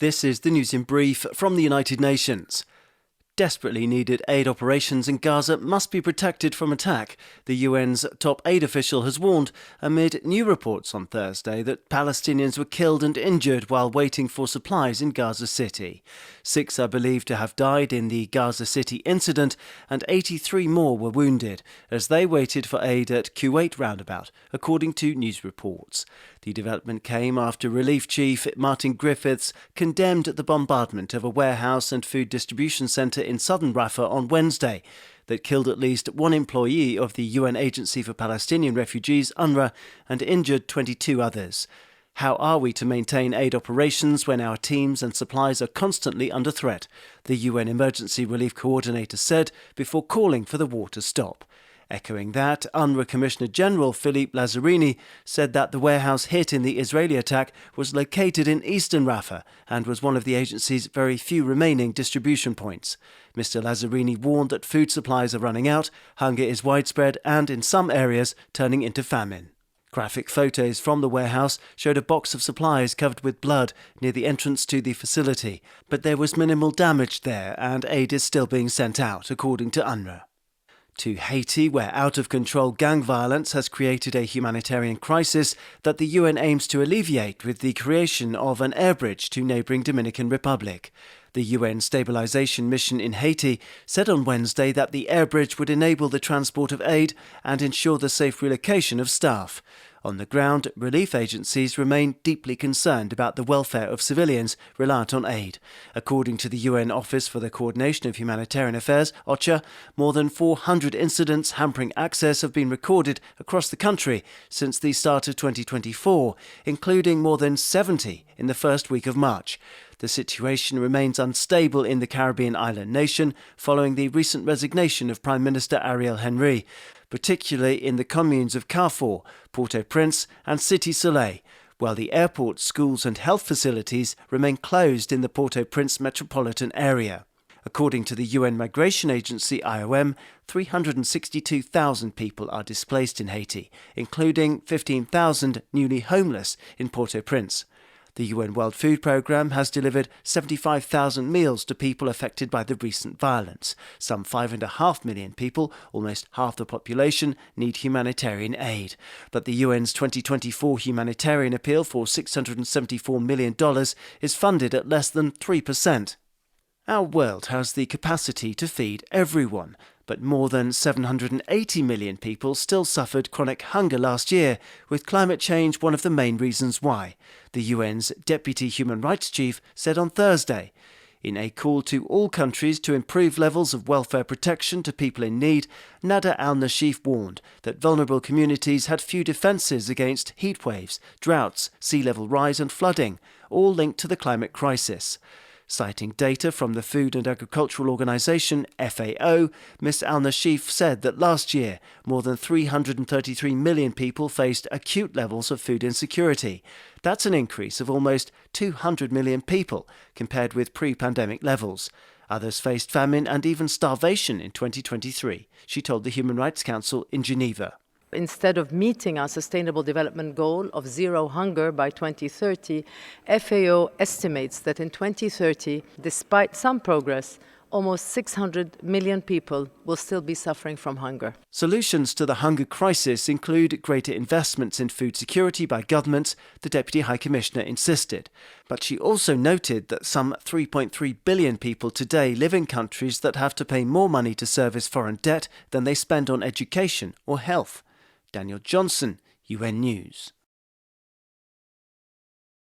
This is the news in brief from the United Nations. Desperately needed aid operations in Gaza must be protected from attack, the UN's top aid official has warned, amid new reports on Thursday that Palestinians were killed and injured while waiting for supplies in Gaza City. 6 are believed to have died in the Gaza City incident, and 83 more were wounded as they waited for aid at Kuwait roundabout, according to news reports. The development came after Relief Chief Martin Griffiths condemned the bombardment of a warehouse and food distribution centre in southern Rafah on Wednesday that killed at least 1 employee of the UN Agency for Palestinian Refugees, UNRWA, and injured 22 others. How are we to maintain aid operations when our teams and supplies are constantly under threat? The UN Emergency Relief Coordinator said before calling for the war to stop. Echoing that, UNRWA Commissioner General Philippe Lazzarini said that the warehouse hit in the Israeli attack was located in eastern Rafah and was one of the agency's very few remaining distribution points. Mr. Lazzarini warned that food supplies are running out, hunger is widespread and, in some areas, turning into famine. Graphic photos from the warehouse showed a box of supplies covered with blood near the entrance to the facility, but there was minimal damage there and aid is still being sent out, according to UNRWA. To Haiti, where out-of-control gang violence has created a humanitarian crisis that the UN aims to alleviate with the creation of an airbridge to neighbouring Dominican Republic. The UN Stabilization Mission in Haiti said on Wednesday that the airbridge would enable the transport of aid and ensure the safe relocation of staff. On the ground, relief agencies remain deeply concerned about the welfare of civilians reliant on aid. According to the UN Office for the Coordination of Humanitarian Affairs, OCHA, more than 400 incidents hampering access have been recorded across the country since the start of 2024, including more than 70 in the first week of March. The situation remains unstable in the Caribbean island nation following the recent resignation of Prime Minister Ariel Henry, particularly in the communes of Carrefour, Port-au-Prince and Cité Soleil, while the airport, schools and health facilities remain closed in the Port-au-Prince metropolitan area. According to the UN Migration Agency IOM, 362,000 people are displaced in Haiti, including 15,000 newly homeless in Port-au-Prince. The UN World Food Programme has delivered 75,000 meals to people affected by the recent violence. Some 5.5 million people, almost half the population, need humanitarian aid. But the UN's 2024 humanitarian appeal for $674 million is funded at less than 3%. Our world has the capacity to feed everyone, but more than 780 million people still suffered chronic hunger last year, with climate change one of the main reasons why, the UN's Deputy Human Rights Chief said on Thursday. In a call to all countries to improve levels of welfare protection to people in need, Nada al-Nashif warned that vulnerable communities had few defences against heat waves, droughts, sea level rise and flooding, all linked to the climate crisis. Citing data from the Food and Agricultural Organization, FAO, Ms. al-Nashif said that last year, more than 333 million people faced acute levels of food insecurity. That's an increase of almost 200 million people compared with pre-pandemic levels. Others faced famine and even starvation in 2023, she told the Human Rights Council in Geneva. Instead of meeting our Sustainable Development Goal of zero hunger by 2030, FAO estimates that in 2030, despite some progress, almost 600 million people will still be suffering from hunger. Solutions to the hunger crisis include greater investments in food security by governments, the Deputy High Commissioner insisted. But she also noted that some 3.3 billion people today live in countries that have to pay more money to service foreign debt than they spend on education or health. Daniel Johnson, UN News.